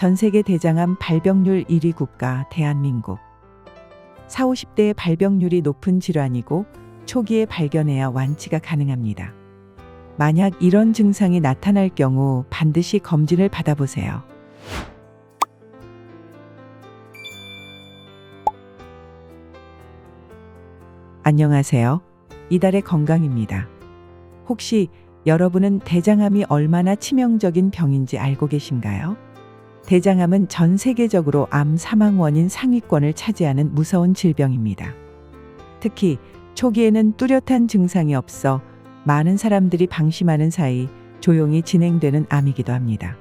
전 세계 대장암 발병률 1위 국가 대한민국. 40, 50대의 발병률이 높은 질환이고 초기에 발견해야 완치가 가능합니다. 만약 이런 증상이 나타날 경우 반드시 검진을 받아보세요. 안녕하세요. 이달의 건강입니다. 혹시 여러분은 대장암이 얼마나 치명적인 병인지 알고 계신가요? 대장암은 전 세계적으로 암 사망 원인 상위권을 차지하는 무서운 질병입니다. 특히 초기에는 뚜렷한 증상이 없어 많은 사람들이 방심하는 사이 조용히 진행되는 암이기도 합니다.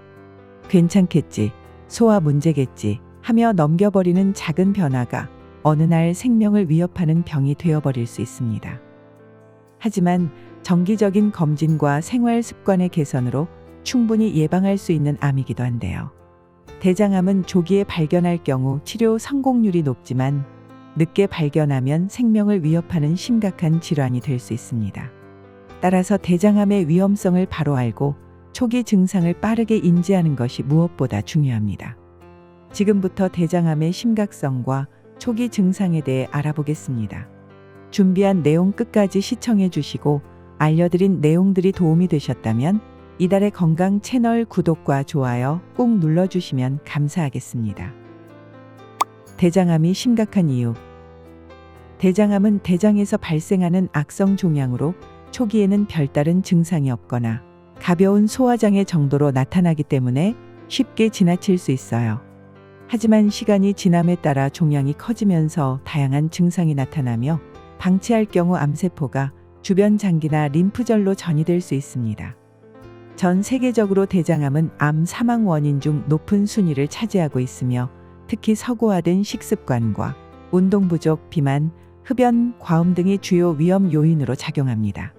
괜찮겠지, 소화 문제겠지 하며 넘겨버리는 작은 변화가 어느 날 생명을 위협하는 병이 되어버릴 수 있습니다. 하지만 정기적인 검진과 생활 습관의 개선으로 충분히 예방할 수 있는 암이기도 한데요. 대장암은 조기에 발견할 경우 치료 성공률이 높지만 늦게 발견하면 생명을 위협하는 심각한 질환이 될 수 있습니다. 따라서 대장암의 위험성을 바로 알고 초기 증상을 빠르게 인지하는 것이 무엇보다 중요합니다. 지금부터 대장암의 심각성과 초기 증상에 대해 알아보겠습니다. 준비한 내용 끝까지 시청해 주시고 알려드린 내용들이 도움이 되셨다면 이달의 건강 채널 구독과 좋아요 꼭 눌러주시면 감사하겠습니다. 대장암이 심각한 이유. 대장암은 대장에서 발생하는 악성 종양으로 초기에는 별다른 증상이 없거나 가벼운 소화장애 정도로 나타나기 때문에 쉽게 지나칠 수 있어요. 하지만 시간이 지남에 따라 종양이 커지면서 다양한 증상이 나타나며 방치할 경우 암세포가 주변 장기나 림프절로 전이될 수 있습니다. 전 세계적으로 대장암은 암 사망 원인 중 높은 순위를 차지하고 있으며 특히 서구화된 식습관과 운동 부족, 비만, 흡연, 과음 등이 주요 위험 요인으로 작용합니다.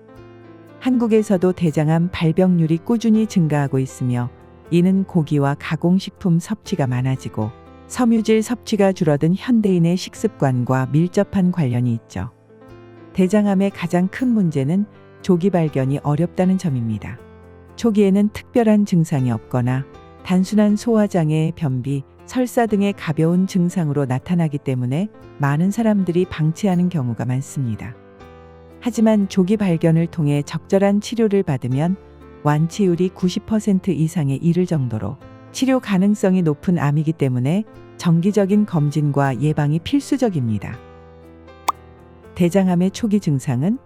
한국에서도 대장암 발병률이 꾸준히 증가하고 있으며 이는 고기와 가공식품 섭취가 많아지고 섬유질 섭취가 줄어든 현대인의 식습관과 밀접한 관련이 있죠. 대장암의 가장 큰 문제는 조기 발견이 어렵다는 점입니다. 초기에는 특별한 증상이 없거나 단순한 소화장애, 변비, 설사 등의 가벼운 증상으로 나타나기 때문에 많은 사람들이 방치하는 경우가 많습니다. 하지만 조기 발견을 통해 적절한 치료를 받으면 완치율이 90% 이상에 이를 정도로 치료 가능성이 높은 암이기 때문에 정기적인 검진과 예방이 필수적입니다. 대장암의 초기 증상은?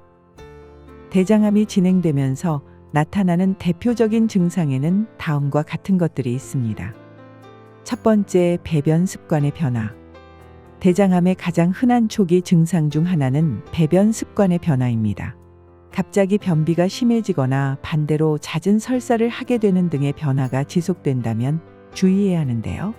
대장암이 진행되면서 나타나는 대표적인 증상에는 다음과 같은 것들이 있습니다. 첫 번째, 배변 습관의 변화. 대장암의 가장 흔한 초기 증상 중 하나는 배변 습관의 변화입니다. 갑자기 변비가 심해지거나 반대로 잦은 설사를 하게 되는 등의 변화가 지속된다면 주의해야 하는데요.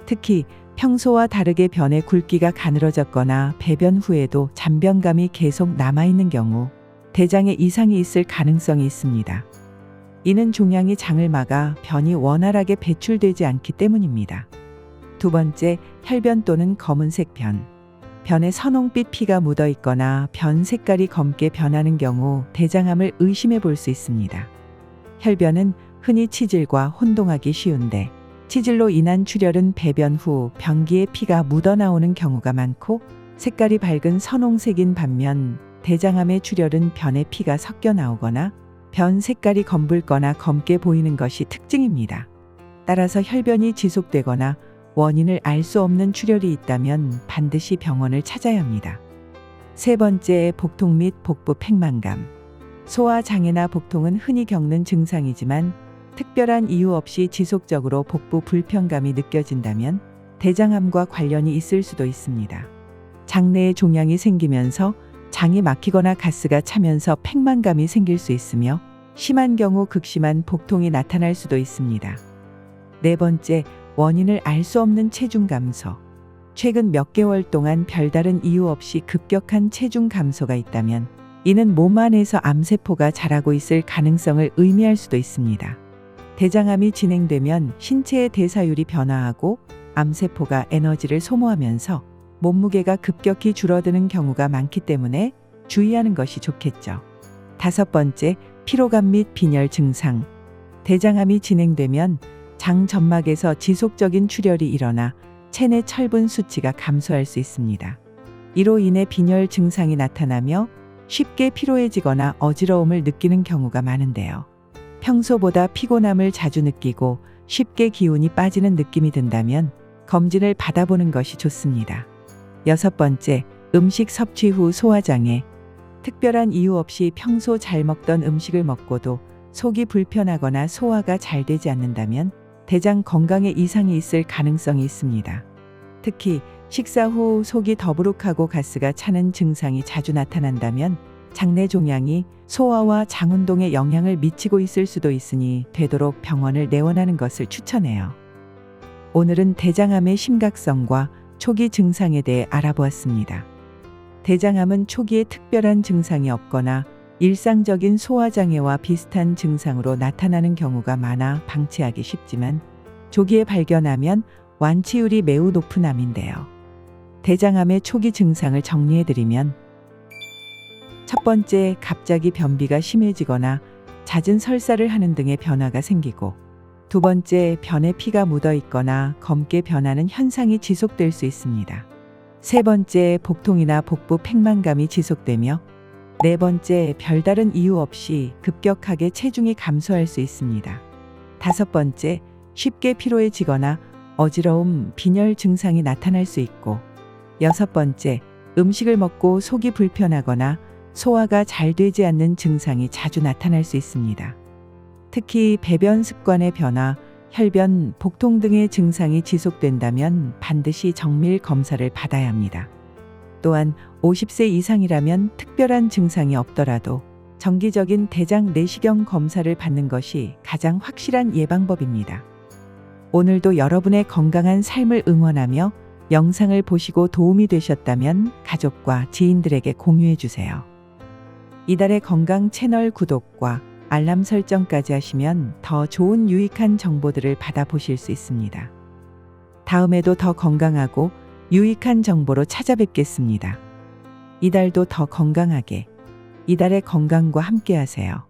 특히 평소와 다르게 변의 굵기가 가늘어졌거나 배변 후에도 잔변감이 계속 남아있는 경우 대장에 이상이 있을 가능성이 있습니다. 이는 종양이 장을 막아 변이 원활하게 배출되지 않기 때문입니다. 두 번째, 혈변 또는 검은색 변. 변에 선홍빛 피가 묻어 있거나 변 색깔이 검게 변하는 경우 대장암을 의심해 볼 수 있습니다. 혈변은 흔히 치질과 혼동하기 쉬운데 치질로 인한 출혈은 배변 후 변기에 피가 묻어나오는 경우가 많고 색깔이 밝은 선홍색인 반면 대장암의 출혈은 변에 피가 섞여 나오거나 변 색깔이 검붉거나 검게 보이는 것이 특징입니다. 따라서 혈변이 지속되거나 원인을 알 수 없는 출혈이 있다면 반드시 병원을 찾아야 합니다. 세 번째, 복통 및 복부 팽만감. 소화장애나 복통은 흔히 겪는 증상이지만 특별한 이유 없이 지속적으로 복부 불편감이 느껴진다면 대장암과 관련이 있을 수도 있습니다. 장내에 종양이 생기면서 장이 막히거나 가스가 차면서 팽만감이 생길 수 있으며 심한 경우 극심한 복통이 나타날 수도 있습니다. 네 번째, 원인을 알 수 없는 체중 감소. 최근 몇 개월 동안 별다른 이유 없이 급격한 체중 감소가 있다면 이는 몸 안에서 암세포가 자라고 있을 가능성을 의미할 수도 있습니다. 대장암이 진행되면 신체의 대사율이 변화하고 암세포가 에너지를 소모하면서 몸무게가 급격히 줄어드는 경우가 많기 때문에 주의하는 것이 좋겠죠. 다섯 번째, 피로감 및 빈혈 증상. 대장암이 진행되면 장 점막에서 지속적인 출혈이 일어나 체내 철분 수치가 감소할 수 있습니다. 이로 인해 빈혈 증상이 나타나며 쉽게 피로해지거나 어지러움을 느끼는 경우가 많은데요. 평소보다 피곤함을 자주 느끼고 쉽게 기운이 빠지는 느낌이 든다면 검진을 받아보는 것이 좋습니다. 6번째, 음식 섭취 후 소화장애. 특별한 이유 없이 평소 잘 먹던 음식을 먹고도 속이 불편하거나 소화가 잘 되지 않는다면 대장 건강에 이상이 있을 가능성이 있습니다. 특히 식사 후 속이 더부룩하고 가스가 차는 증상이 자주 나타난다면 장내 종양이 소화와 장 운동에 영향을 미치고 있을 수도 있으니 되도록 병원을 내원하는 것을 추천해요. 오늘은 대장암의 심각성과 초기 증상에 대해 알아보았습니다. 대장암은 초기에 특별한 증상이 없거나 일상적인 소화장애와 비슷한 증상으로 나타나는 경우가 많아 방치하기 쉽지만 조기에 발견하면 완치율이 매우 높은 암인데요. 대장암의 초기 증상을 정리해드리면 첫 번째, 갑자기 변비가 심해지거나 잦은 설사를 하는 등의 변화가 생기고, 두 번째, 변에 피가 묻어 있거나 검게 변하는 현상이 지속될 수 있습니다. 세 번째, 복통이나 복부 팽만감이 지속되며, 네 번째, 별다른 이유 없이 급격하게 체중이 감소할 수 있습니다. 다섯 번째, 쉽게 피로해지거나 어지러움, 빈혈 증상이 나타날 수 있고, 여섯 번째, 음식을 먹고 속이 불편하거나 소화가 잘 되지 않는 증상이 자주 나타날 수 있습니다. 특히 배변 습관의 변화, 혈변, 복통 등의 증상이 지속된다면 반드시 정밀 검사를 받아야 합니다. 또한 50세 이상이라면 특별한 증상이 없더라도 정기적인 대장 내시경 검사를 받는 것이 가장 확실한 예방법입니다. 오늘도 여러분의 건강한 삶을 응원하며 영상을 보시고 도움이 되셨다면 가족과 지인들에게 공유해 주세요. 이달의 건강 채널 구독과 알람 설정까지 하시면 더 좋은 유익한 정보들을 받아보실 수 있습니다. 다음에도 더 건강하고 유익한 정보로 찾아뵙겠습니다. 이달도 더 건강하게, 이달의 건강과 함께 하세요.